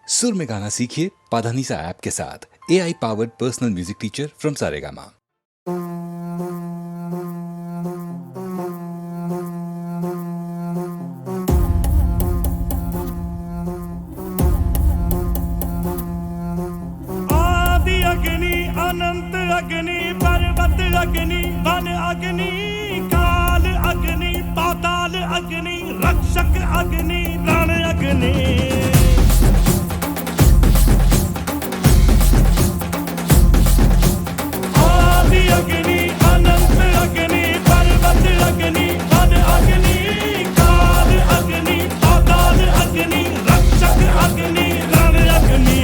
सुर में गाना सीखिए पाधानीसा ऐप के साथ। AI powered personal music teacher from Saregama. आदि अग्नि अनंत अग्नि पर्वत अग्नि वन अग्नि काल अग्नि पाताल अग्नि रक्षक अग्नि रण अग्नि। आदि अग्नि अनंत अग्नि पर्वत अग्नि वन अग्नि काल अग्नि पाताल अग्नि रक्षक अग्नि रण अग्नि।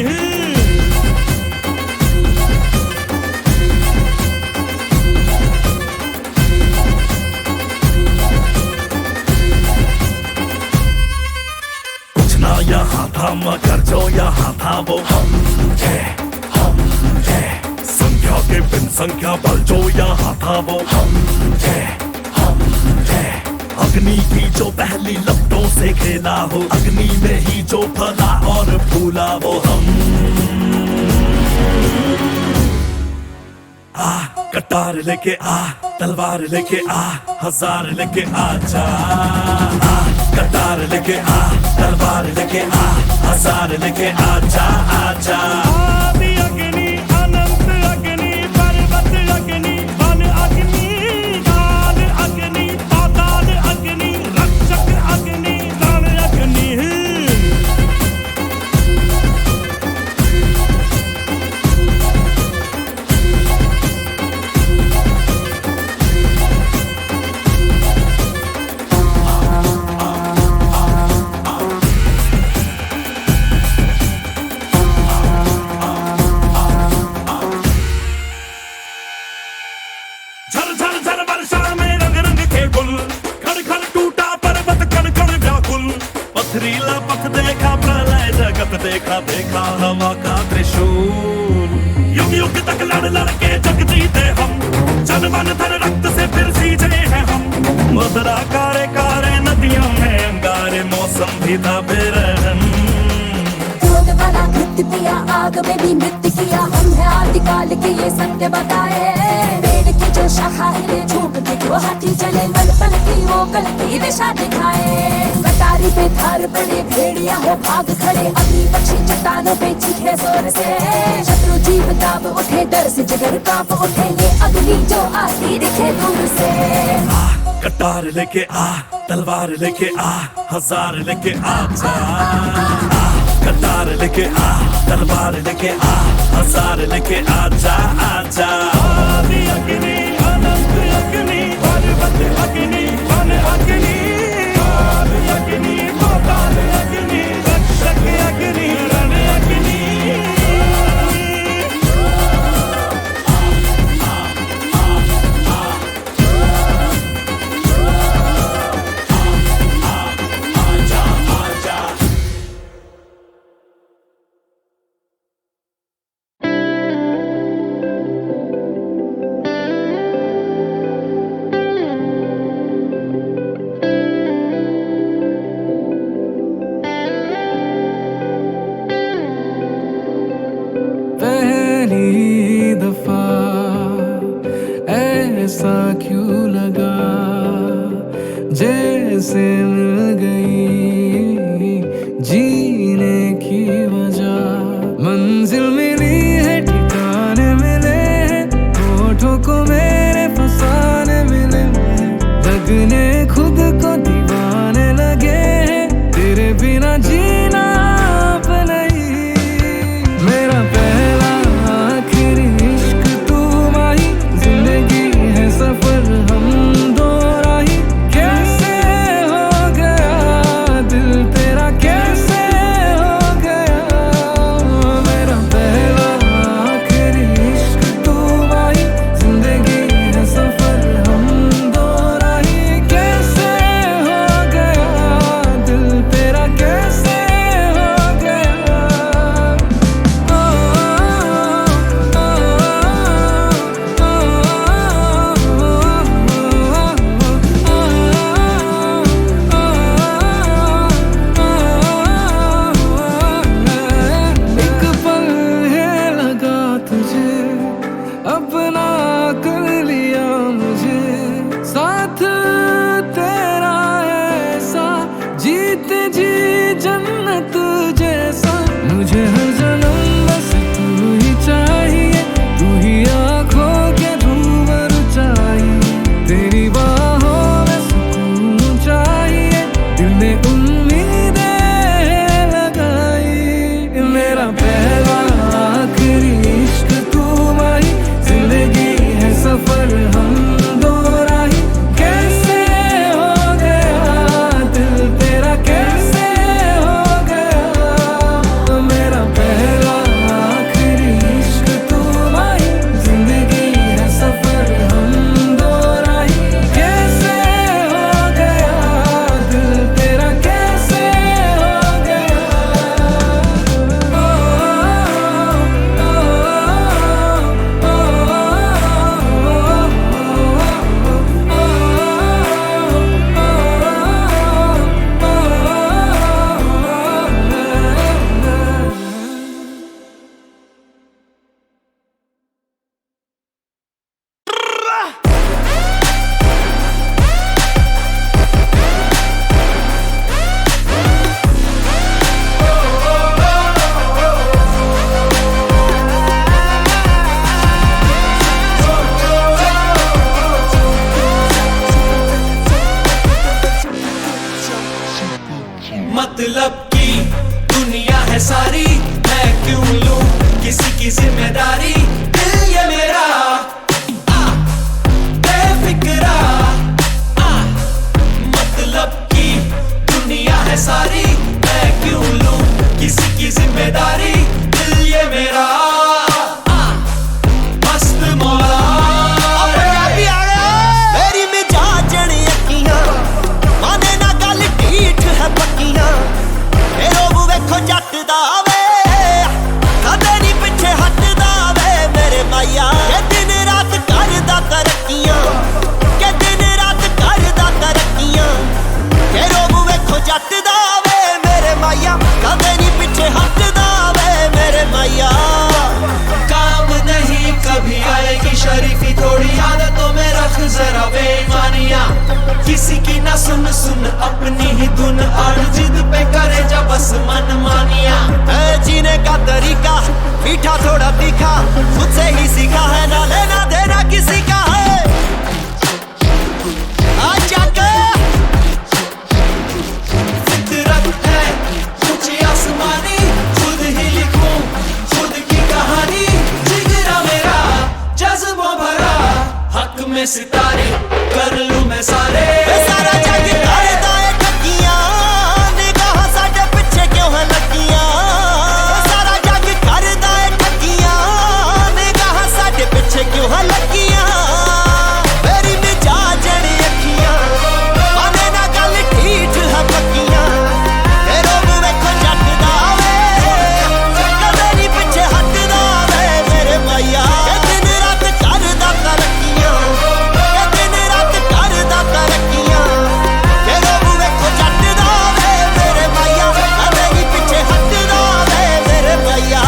यहाँ था मगर जो यहाँ था वो हम थे। संख्या के बिन संख्या बल जो यहाँ था वो हम थे। अग्नि की जो पहली लपटों से खेला हो, अग्नि में ही जो फला और फूला वो हम। आ कटार लेके आ, तलवार लेके आ, हजार लेके आ जा। कटार लेके आ, तलवार लेके आ, हजार लेके आ जा, आ जा। आदि अग्नि अनंत अग्नि पर्वत अग्नि वन अग्नि काल अग्नि पाताल अग्नि रक्षक अग्नि रण अग्नि। पथरीला पथ देखा प्रलय जगत देखा, देखा हवा का त्रिशूल। युग युग तक लड़ लड़ के जग जीते हम, जन मन धन रक्त से फिर सींचे हैं हम। मदरा कारे कारे नदियों में अंगारे मौसम भी था बेरहम। क्रोध वाला कृत्य किया, आग में भी नृत्य किया, हम है आदिकाल के ये सत्य बताए। पेड़ की जो शाखा हिले झूठ के जो हाथी चले, पल पल की वो कल की दिशा दिखाए। कटारी पे धार पड़े भेड़िया हो भाग खड़े, अग्नि पक्षी चट्टानों पे चीखे जोर से। शत्रु जीव दाब उठे, डर से जिगर कांप उठे, ये अग्नि जो आती दिखे दूर से। कटार लेके आ, तलवार लेके आ, हजार लेके आ जा। कटार लेके आ, तलवार लेके आ, हजार लेके आ जा, आ जा। आदि अग्नि अनंत अग्नि पर्वत अग्नि वन अग्नि काल अग्नि पाताल अग्नि रक्षक अग्नि रण अग्नि। पहली दफा ऐसा क्यों लगा, जैसे मिल गई जीने की वजह। मंजिल मिली है, ठिकाने मिले हैं, होठों को मेरे फसाने मिले हैं। लगने खुद को दीवाने लगे हैं, तेरे बिना जीना आप नहीं। मेरा पहला आखिरी इश्क तू माही, जिंदगी है सफर हम दो राही। कैसे हो गया सारी, मैं क्यों लूं किसी की जिम्मेदारी। दिल ये मेरा बेफिक्रा, मतलब की दुनिया है सारी, मैं क्यों लूं किसी की जिम्मेदारी। दिल ये मेरा मस्त मौला। मेरी मिजाजण अखियां माने ना गल ढीठ है पक्कियां, ए लोग वेखो जट दा वे कदे नहीं पिछे हटदा वे मेरे माया। के दिन रात करदा तरक्कियां, के दिन रात करदा तरक्कियां, के लोग वेखो जट दा वे मेरे माया, कदे नहीं पिछे हटदा वे मेरे माया। काम नहीं कभी आएगी शरीफी, थोड़ी आदतों में रख जरा बेईमानियां। किसी की ना सुन सुन अपनी ही धुन, और जिद पे करे जा बस मन मानिया। जीने का तरीका मीठा थोड़ा तीखा, खुद से ही सीखा है, ना लेना देना किसी का है। आजा के फितरत है कुछ आसमानी, खुद ही लिखूं खुद की कहानी। जिगरा मेरा जज्बों भरा, हक में सितारे कर लूं मैं सारे। सारा जग करदा है ठगियां, निगाह साडे पिछे क्यों है लगियां। सारा जग करदा है ठगियां, निगाह साडे पिछे क्यों है लगियां। मेरी मिजाजण अखियां माने ना गल ढीठ है पक्कियां, ए लोग वेखो जट दा वे कदे नहीं पिछे हटदा वे मेरे माया। के दिन रात करदा तरक्कियां, के दिन रात करदा तरक्कियां, के लोग वेखो जट दा वे मेरे माया, कदे नहीं पिछे हटदा वे मेरे माया।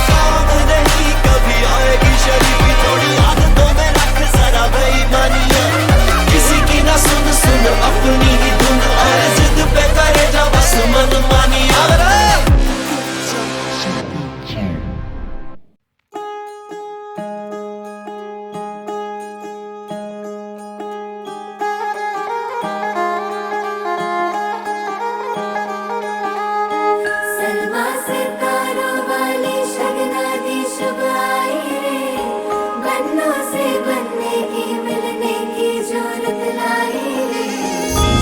काम नहीं कभी आएगी शरीफी, थोड़ी आदतों में रख जरा बेईमानियां। किसी की ना सुन सुन अपनी ही धुन, और जिद पे करे जा बस मन मानिया। सलमा सितारों वाली शगना दी शुभ आई रे, बन्नों से बनने की मिलने की जरूरत लाई रे।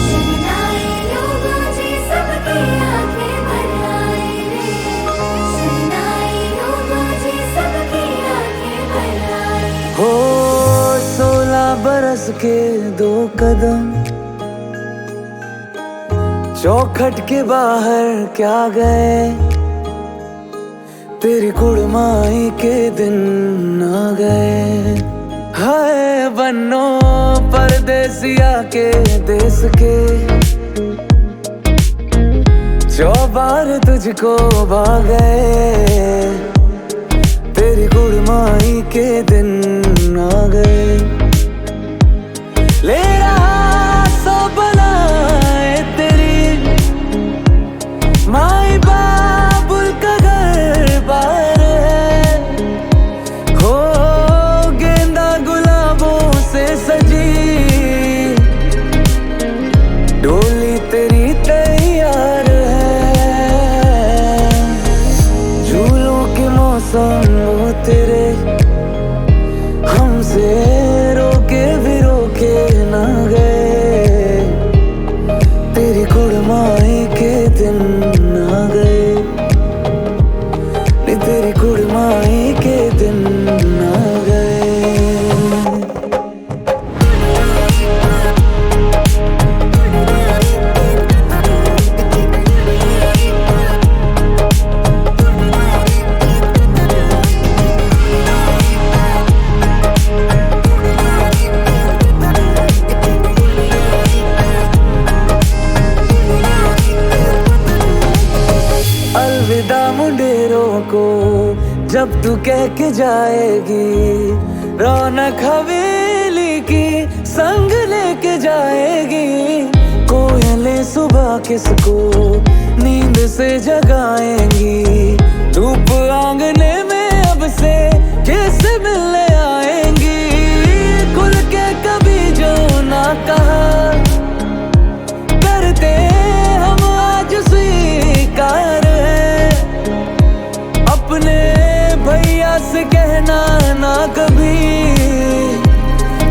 शहनाई लोगों जी सबकी आंखें भर आई रे, शहनाई लोगों जी सबकी आंखें भर आई। हो 16 बरस के 2 कदम चौखट के बाहर क्या गए, तेरी कुड़माई के दिन आ गए। हाय बन्नो परदेसिया के देश के, चौबार तुझको भागे, तेरी कुड़माई के दिन आ गए। ले रहा सो बलाए तेरी, माई बाबुल का घर बार है। हो गेंदा गुलाबों से सजी डोली तेरी तैयार है। झूलों के मौसम वो तेरे, हमसे रोके भी रोके ना गए, तेरी कुड़माई के दिन आ गए, नी तेरी कुड़माई के दिन आ गए। अलविदा मुंडेरों को जब तू कह के जाएगी, रौनक हवेली की संग लेके जाएगी। कोयलें सुबह किसको नींद से जगाएंगी, धूप आंगने में अब से किस मिलने आएंगी। खुल के कभी जो ना कहा करते हम आज स्वीकार है, कभी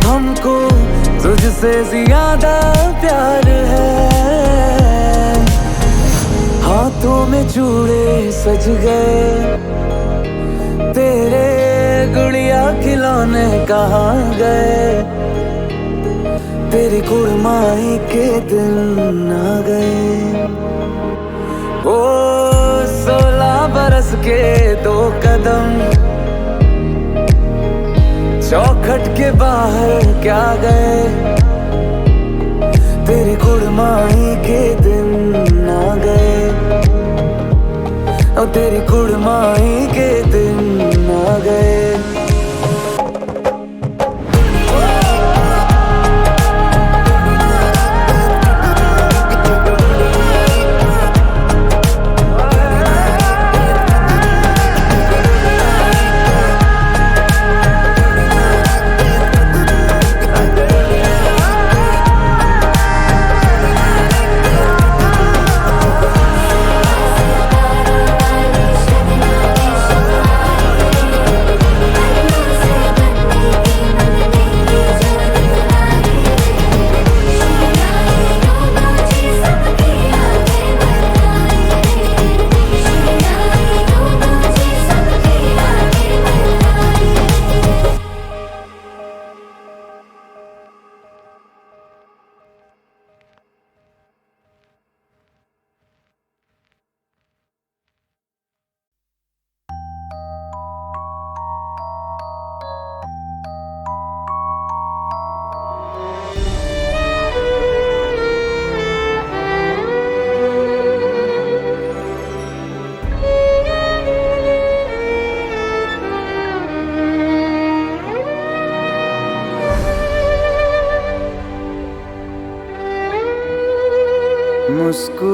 हमको तुझसे ज्यादा प्यार है। हाथों में चूड़े सज गए, तेरे गुड़िया खिलौने कहाँ गए, तेरी कुड़माई के दिन आ गए। ओ 16 बरस के 2 कदम चौखट के बाहर क्या गए, तेरी कुड़माई के दिन आ गए, और तेरी कुड़माई के दिन आ गए।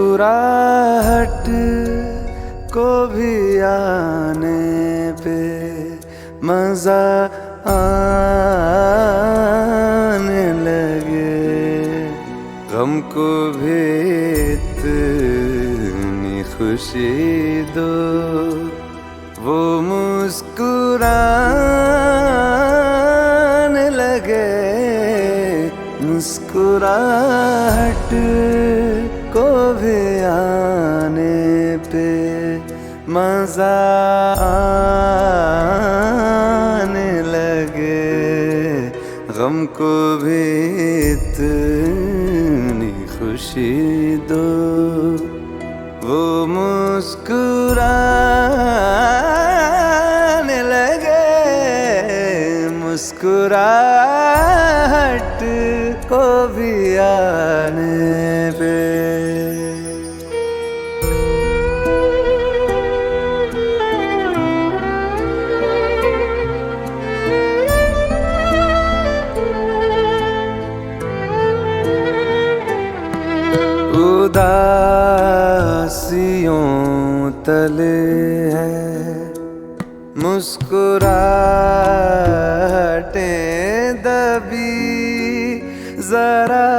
मुस्कुराहट को भी आने पे मजा आने लगे, गम को भी इतनी खुशी दो, वो मुस्कुराने लगे। मुस्कुराहट को भी आने पे मजा आने लगे, गम को भी इतनी खुशी दो, वो मुस्कुराने लगे। मुस्कुराहट को भी आने पे उदासियों तले है मुस्कुराहटें दबी, जरा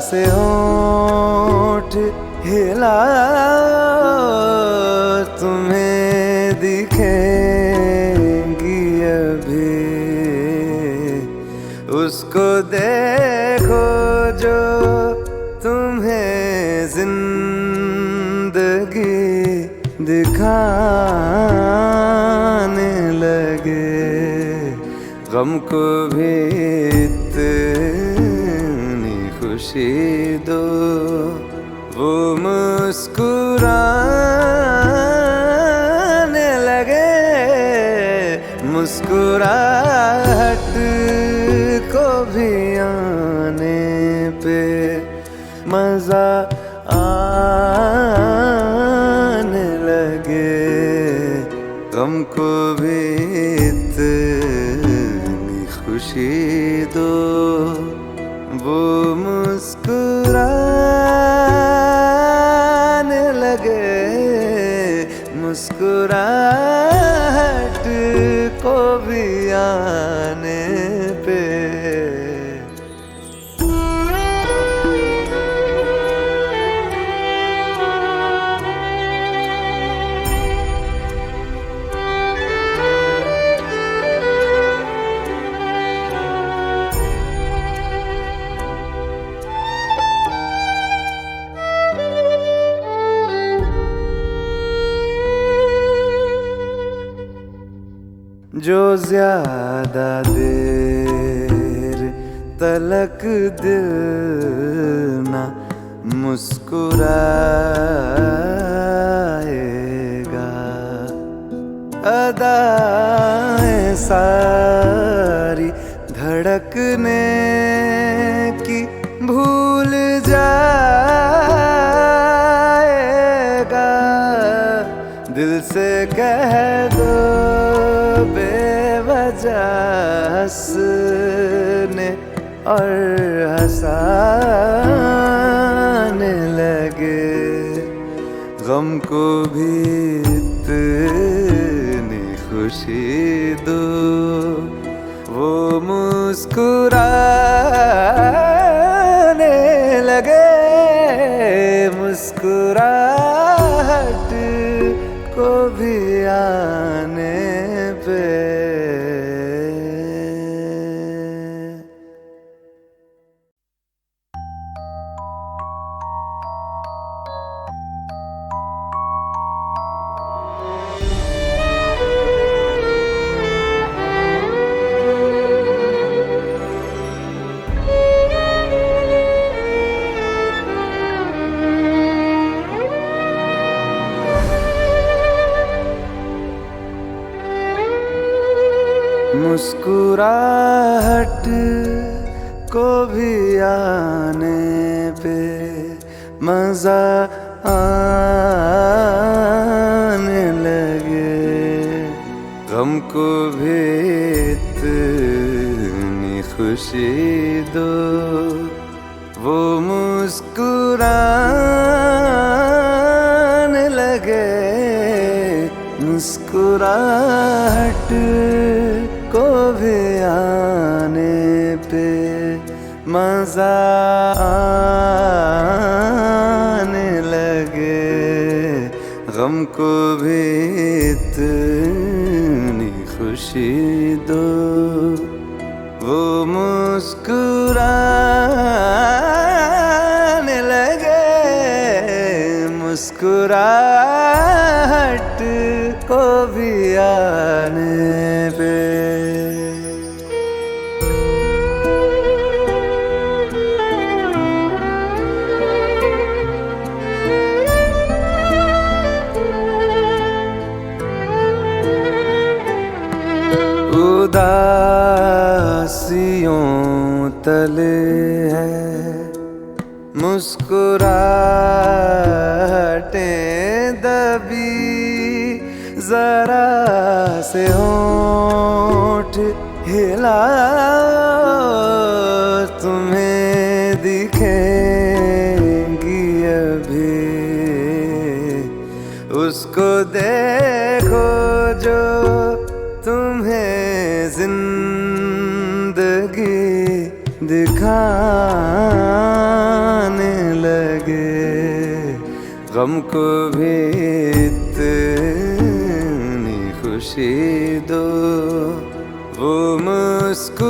से होंठ हिलाओ, तुम्हें दिखेंगी अभी, उसको देखो जो तुम्हें जिंदगी दिखाने लगे, गम को भी इतनी खुशी दो, वो मुस्कुराने लगे। मुस्कुराहट को भी आने पे मजा आने लगे, गम को भी इतनी खुशी दो, वो मुस्कुराने लगे। मुस्कुराहट को भी आने पे जो ज्यादा देर तलक दिल ना मुस्कुराएगा, अदाएं सारी धड़कने की भूल जाएगा। दिल से कह दो बेवजह हंसने और हंसाने लगे, गम को भी इतनी खुशी दो वो मुस्कुराने लगे। मुस्कुराहट को भी आने पे मुस्कुराहट को भी आने पे मजा आने लगे, गम को भी इतनी खुशी दो वो मुस्कुराने लगे। मुस्कुराहट को भी आने पे मजा आने लगे, गम को भी इतनी खुशी दो वो मुस्कुराने लगे। मुस्कुराहट को भी आने पे उदासियों तले है मुस्कुराहटें दबी, जरा से होंठ हिलाओ तुम्हें दिखेंगी अभी। उसको देखो जो तुम्हें जिंदगी दिखाने लगे, गम को भी इतनी खुशी दो वो मुस्कुराने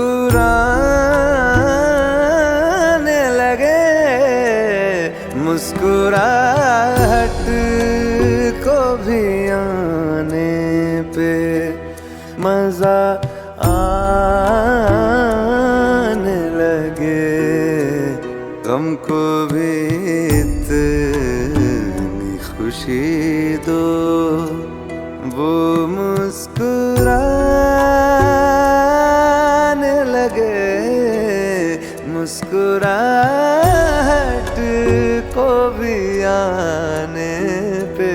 लगे। मुस्कुराहट को भी आने पे मजा आने लगे, गम को भी इतनी खुशी दो वो मुस्कुराने लगे। मुस्कुराहट को भी आने पे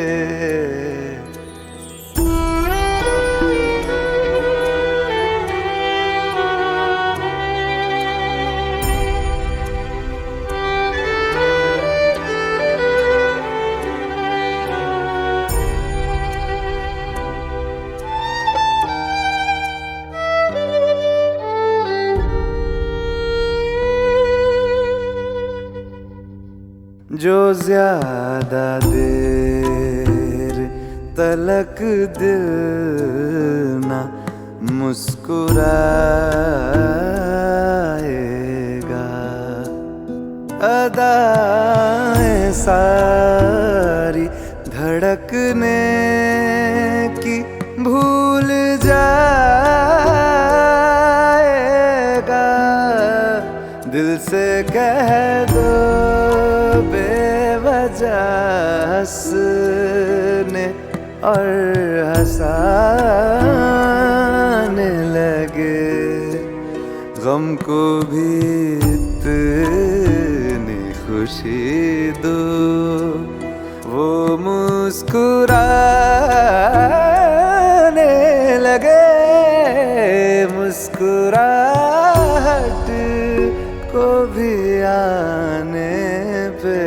जो ज्यादा देर तलक दिल ना मुस्कुराएगा, अदाएं सारी धड़कने की भूल जा से कह दो बेवजह हंसने और हंसाने लगे, गम को भी इतनी खुशी दो वो मुस्कुराने लगे, मुस्कुराहट को भी आने पे।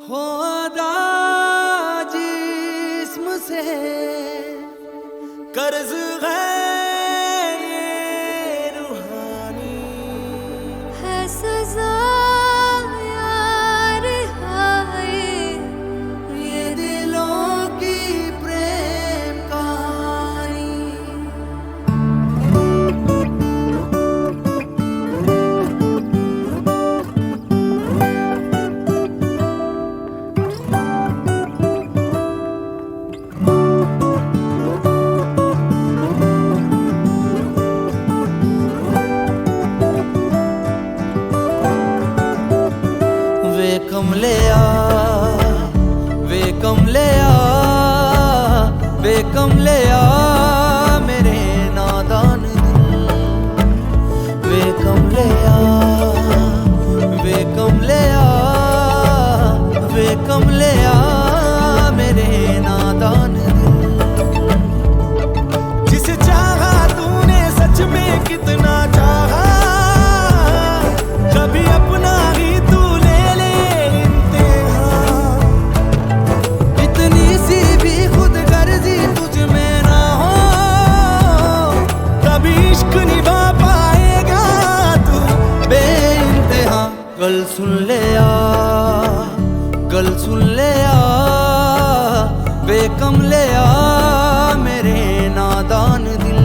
हो अदा जिस्म से कर्ज है ये रूहानी, है सजा यार हाय ये दिलों की प्रेम कहानी। वे कमलिया वे कमलिया वे कमलिया मेरे नादान दिल, वे कमलिया वे कमलिया वे कमलिया मेरे नादान दिल। जिसे चाहा तूने सच में कितना चाहा, कभी अपना ही तू ले ले इम्तिहान। इतनी सी भी खुद गर्जी तुझ में ना हो, कभी इश्क निभा पाएगा तू बेइंतहा। गल सुन ले आ, गल सुन ले आ, बेकमलिया मेरे नादान दिल,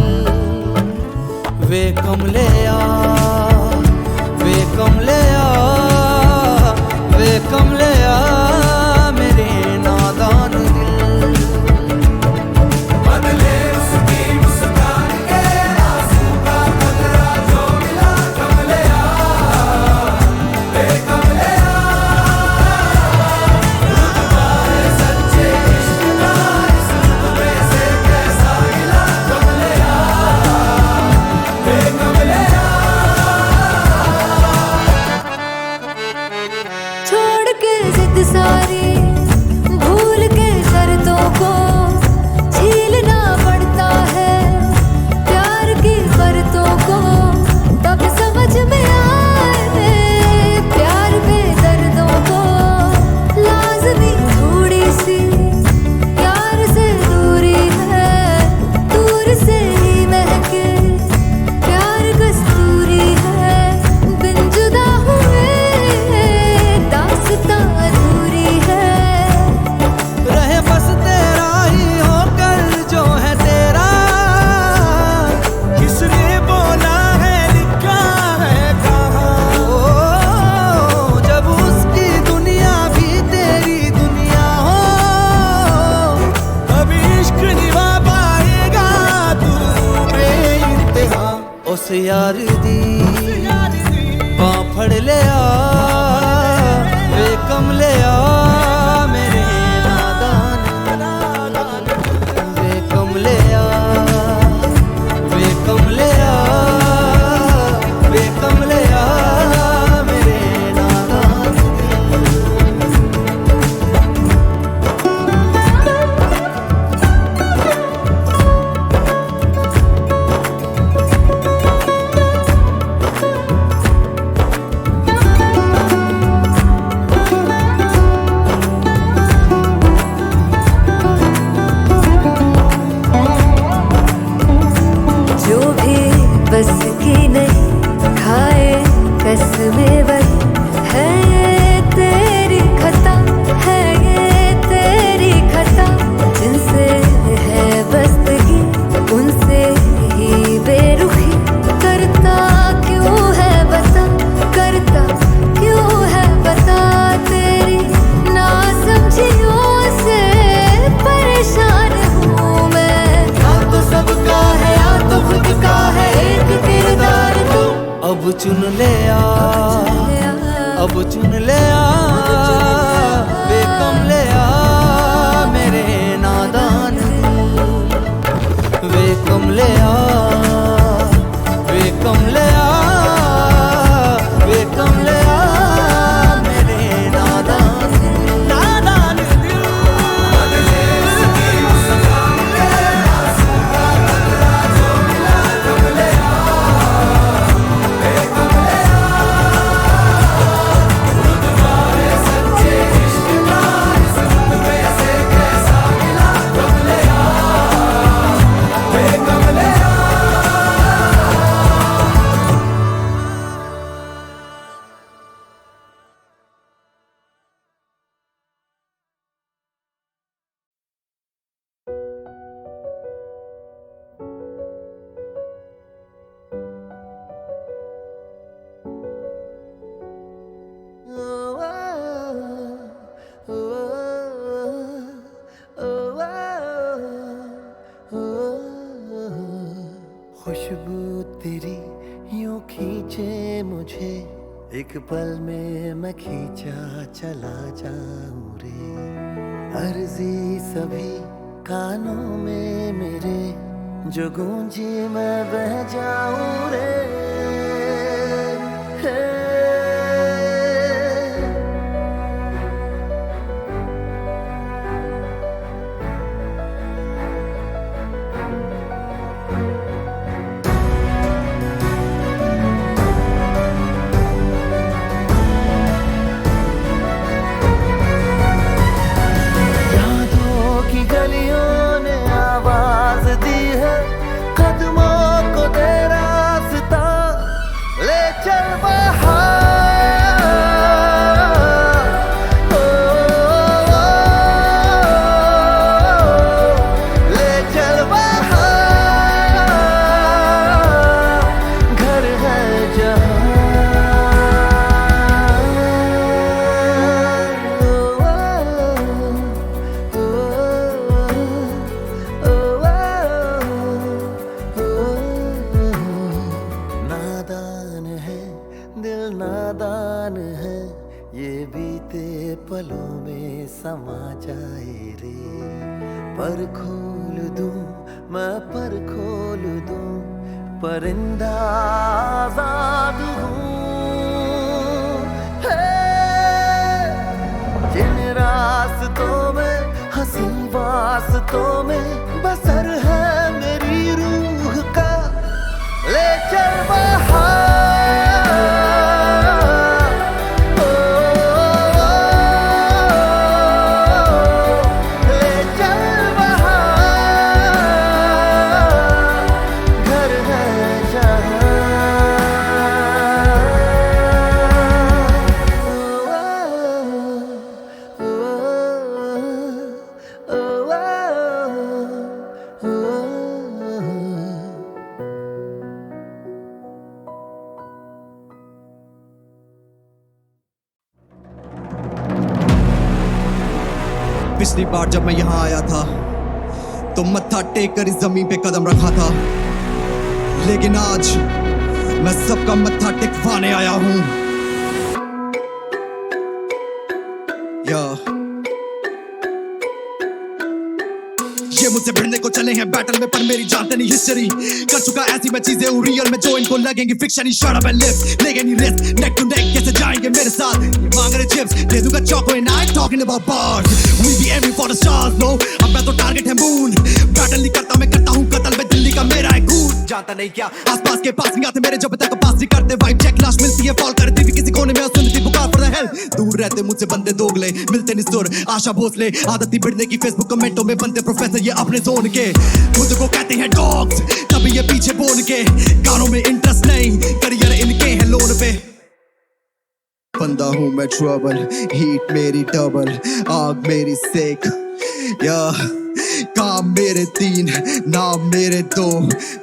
वे कमलिया वे कमलिया वे कमलिया मेरे नादान दिल। बदले उसकी मुस्कान के आंसू का बदला जो मिला, कमलिया वे कमलिया रुतबाए सच्चे इश्क का इस रुतबे से कैसा मिला, कमलिया वे कमलिया। छोड़ के जिद सारी भूल के शर्तों को झीलना पड़ता है, प्यार की शर्तों को तब समझ में आए, प्यार के दर्दों को लाज़मी थोड़ी सी यार से दूरी है, दूर से ही महके प्यार कस्तूरी है, बिन जुदा हुए दास्तां अधूरी है। रहे बस तेरा ही होकर जो है तेरा, किसने बोला है लिखा है कहाँ। ओ, जब उसकी दुनिया भी तेरी दुनिया हो, कभी इश्क निभा पाएगा तू बेइंतहा। उस यार दी बां फड़ ले आ, वे कमलिया मेरे नादान, वे कमलिया वे कमलिया वे कमलिया मेरे नादान। अब चुन ले आ, अब चुन ले आ, बेकम ले आ मेरे नादान वे कम ले आ, वे कम ले आ, वे कम ले आ मेरे नादान नादान दिल। खुशबू तेरी यूं खींचे मुझे, एक पल में मैं खींचा चला जाऊं रे। अर्जी सभी कानों में मेरे, जो गूंजी मैं बह जाऊं रे। नादान है ये बीते पलों में समा जाए रे। पर खोल दूं मैं, पर खोल दूं, परिंदा आजाद हूँ। जिन रास्तों में, हंसी वास्तों में बसर है मेरी रूह का, ले चल बाहर। पिछली बार जब मैं यहाँ आया था तो मत्था टेक कर इस जमीन पे कदम रखा था, लेकिन आज मैं सबका मत्था टिकवाने आया हूँ। ये मुझसे भिड़ने को चले हैं बैटल में, पर मेरी जानते नहीं हिस्ट्री। कर चुका ऐसी मैं चीजें हूँ रियल में जो इनको लगेंगी fiction he. Shut up and live, लेंगे नहीं रिस्क, नेक टू नेक कैसे जाएंगे मेरे साथ। ये मांग रहे चिप्स, दे दूंगा चौको and I am talking about bars. We be aiming for the stars no, अब मैं तो टारगेट है मून। बैटल नहीं करता मैं, करता हूँ कत्ल में, दिल्ली का मेरा है खून। जानता नहीं क्या आसपास के पास नहीं आते मेरे, जब तक पास नहीं करते। वाइब चेक लाश मिलती है, फॉल करती भी किसी कोने में, सुनती पुकार फॉर द हेल्प। दूर रहते मुझसे बंदे दोगले, मिलते नहीं सुर आशा भोसले। आदत ही भिड़ने की फेसबुक कमेंटों में बनते प्रोफेसर ये अपने जोन के। खुद को कहते हैं डॉग्स, तभी ये पीछे बोल के। गानों में इंटरेस्ट नहीं, करियर इनके है लोन पे। बंदा हूँ मैं ट्रबल, हीट मेरी डबल, आग मेरी सेक। या काम मेरे 3, नाम मेरे 2,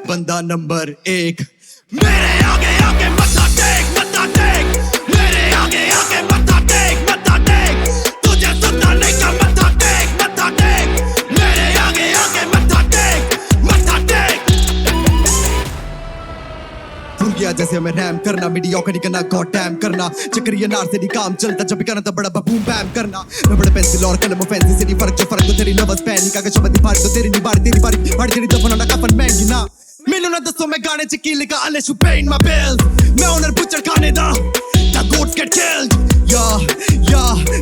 बंदा नंबर 1। मेरे आगे आके मत्था टेक, मत्था टेक। मेरे आगे आके मत्था टेक, मत्था टेक। तुझे सुनना नहीं का मत्था टेक, मत्था टेक। मेरे आगे आके मत्था टेक, मत्था टेक। भूल गया जैसे मैं रैम करना, मीडियोकर नहीं करना, गॉड डैम करना, चक्री अनार से नहीं काम चलता, जब भी करना तो बड़ा बूम बैम करना, मैं बड़ा पेंसिल और कलम फैंसी से नहीं फर्क, जो फर्क तो तेरी लवर्स पैन नहीं, कागज शब्द फाड़ तो तेरी नहीं बारी, तेरी बारी फाड़ तेरी दफन ना कफन महंगी ना, मैनू ना दसो मैं गाने च की लिखा, unless you paying my bills, मैं ओनर बुचड़ खाने दा, the goats get killed,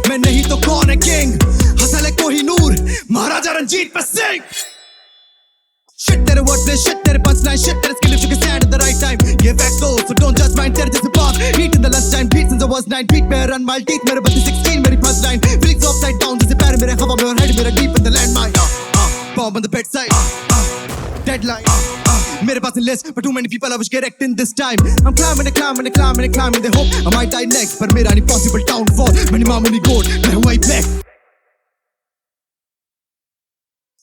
मैं नहीं तो कौन है किंग, हंसले कोहिनूर, महाराजा रंजीत पे सिंह। Shit तेरे wordplay, shit तेरे punchline, shit तेरे skill if you can stand at the right time, give back goals, so don't judge mine, तेरे जैसे pop, eat in the lunch time, beat since I was 9, beat में run wild teeth, मेरे बत्ती 16, मेरी punchline, feelings upside down, जैसे पैर मेरे हवा में और head मेरा deep in the landmine, bomb on the bedside, deadline, मेरे पास list, but too many people I wish get wrecked in this time, I'm climbing and climbing and climbing and climbing, they hope I might die next, पर मेरा नहीं possible downfall, मैंने मामूली गोड, मैं हूँ I black।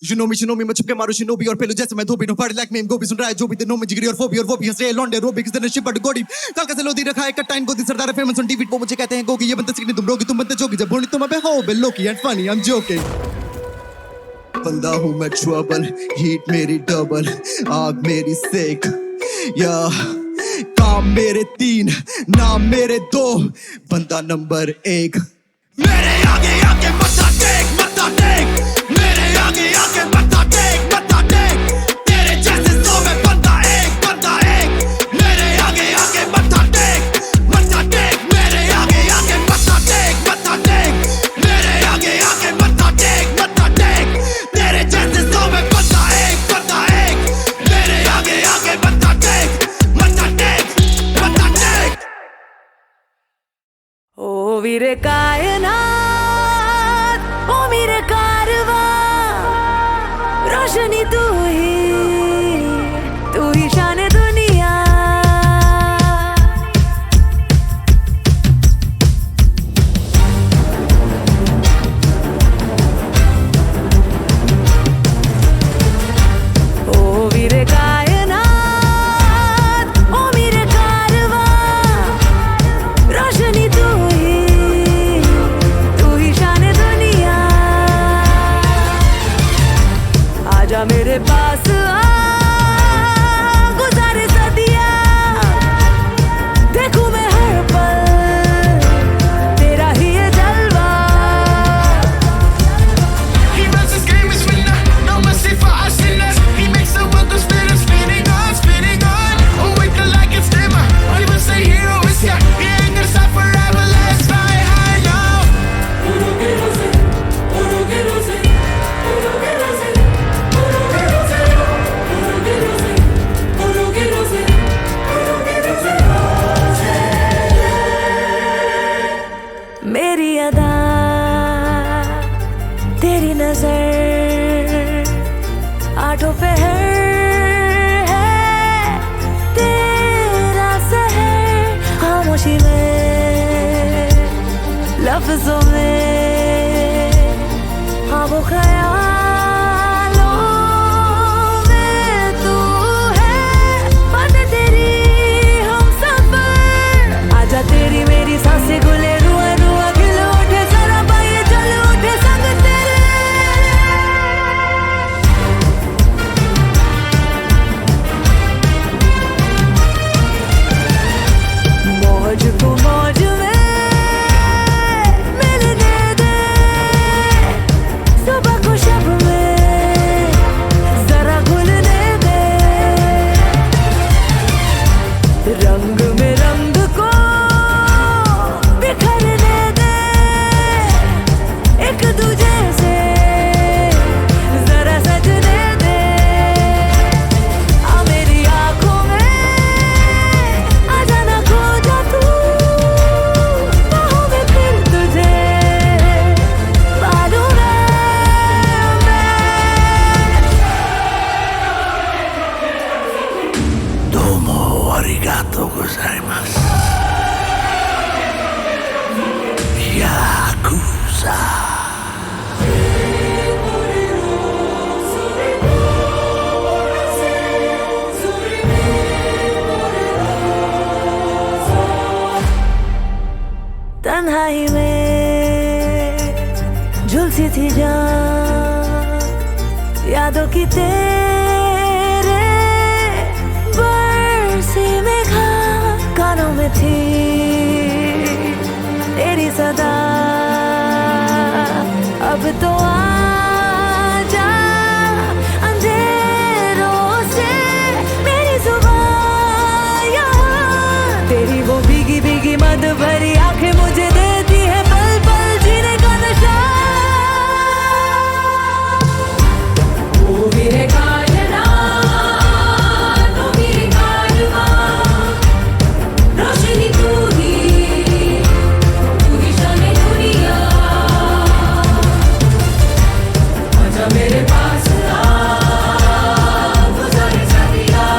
You know me, मैं छुपके मारू शिनोबी और पेलो जैसे मैं धोबी नो पढ़ लाइक मैं गोभी सुन रहा है जो भी नो में जिगरी और फोबी और वो भी हंस रहे लौंडे रोबी किस दिन शिप बट गोडी काल का से लोदी रखा है कटाइन गोदी सरदार फेमस ऑन टीवी वो मुझे कहते हैं गोगी ये बनते सिकनी तुम रोगी तुम बनते जोगी जब बोली तुम अबे हो बे lowkey and funny I am joking बंदा हूँ मैं ट्रबल हीट मेरी डबल आग मेरी सेक या काम मेरे 3 नाम मेरे 2 बंदा नंबर 1 मेरे आगे आके मत्था टेक मेरे आगे आके मत्था टेक तेरे जैसे 100 में बंदा एक मेरे आगे आके मत्था टेक मेरे आगे आके मत्था टेक मेरे आगे आके मत्था टेक तेरे जैसे 100 में बंदा एक मेरे आगे आके मत्था टेक ओ वीरे कायनात ओ मेरे कारवां रोशनी तू ही शान दुनिया ओ वीरे कायनात ओ मेरे कारवां रोशनी तू ही शान दुनिया आजा मेरे पास गुजारे सदियां देखूं मैं हर पल तेरा ही ये जलवा He runs this game with winner, no mercy for us sinners. He makes the world go spinning on. Oh, wake up like it's dimmer. All you will say hero is here. He ain't gonna stop forever. Let's fly high now. मेरी अदा तेरी नजर आठों पे है तेरा सहर खामोशी में लफ्जों में हाँ वो ख्यालों में तू है बातें तेरी हम सफर आजा तेरी मेरी सांसें गुले रुआ रुआ खिल उठे जरा बाये चल उठे संग तेरे मौज को मौज में मिलने दे सुबह को शब में जरा घुलने दे रंग में रंग को बिखरने दे एक दूजे से जरा सजने दे आ मेरी आंखों में आ जाना खो जा तू बाहों में फिर तुझे मालूम है Domo arigato gozaimasu. Yakuza. तन्हाई में झुलसी थी जान यादों की तेरे बरसे में घा कानों में थी तेरी सदा, अब तो आजा अंधेरों से मेरी जुबान यहाँ। तेरी वो भीगी भीगी मद भरी आंखें मुझे देती है पल पल जीने का नशा। ओ मेरे कायना, ओ मेरी कायना, रोशनी तू ही शाने दुनिया। आजा मेरे पास आ, गुजारे सदियां,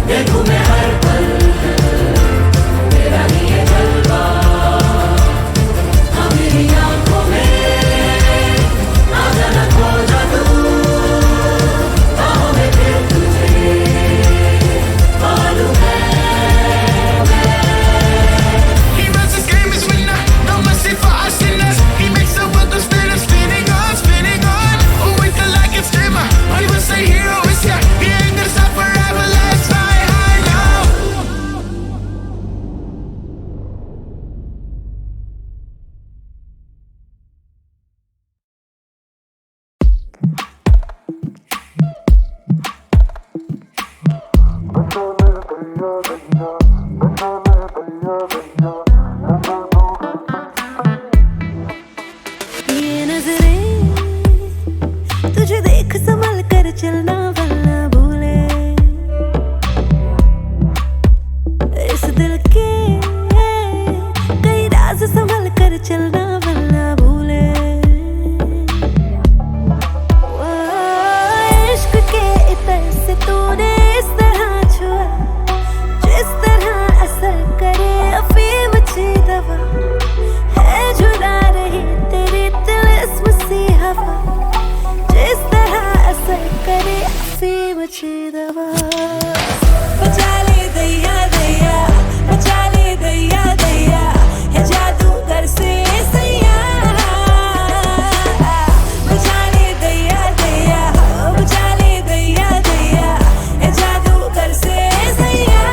देखूं मैं हर पल तेरा ही ये जलवा। हाँ मेरी आंखों में आजा न खो जा तू, बाहों में फिर तुझे मालूम है। He runs his game, is winner. No mercy for our sinners. He makes the world go spinning, spinning on, spinning on. Oh, wake up like it's dimmer. Or even say hero is here. He ain't gonna stop forever. Let's fly high now. ये नजरें तुझे देख संभल कर चलना वरना भूले, इस दिल के कई राज संभल कर चलना वरना भूले। वो इश्क के इतर से तूने इस तरह छुआ, जिस तरह असर करे अफीम ची दवा, है झुला रही तेरी तिलिस्म सी हवा, जिस तरह असर करे अफीम ची दवा। बचा ले दैया दैया, बचा ले दैया दैया, है जादूगर से सैया। बचा ले दैया दैया, बचा ले दैया दैया, है जादूगर से सैया।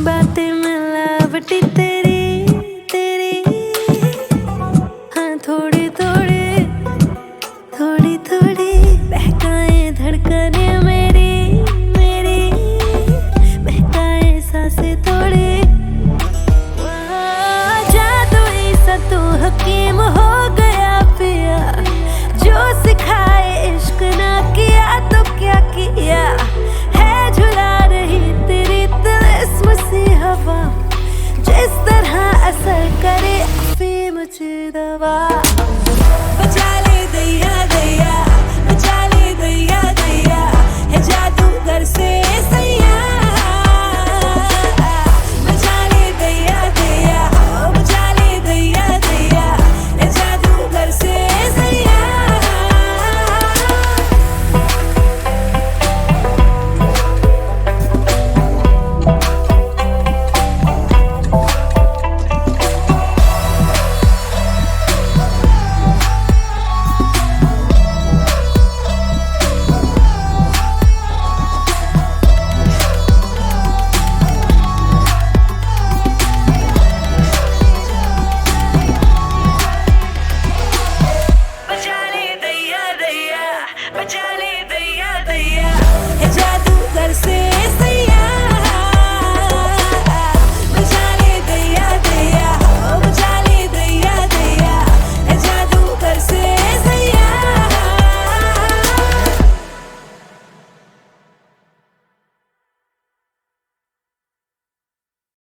बातें मिलावटी तेरी तेरी, हाँ थोड़ी थोड़ी थोड़ी थोड़ी बहकाए धड़कने मेरी मेरी, बहकाए सांसें थोड़ी। जादू ऐसा तू हकीम हो गया पिया, जो सिखाए इश्क ना किया तो क्या किया, है झुला रही तेरी तिलिस्म सी हवा, जिस तरह असर करे अफीम ची दवा।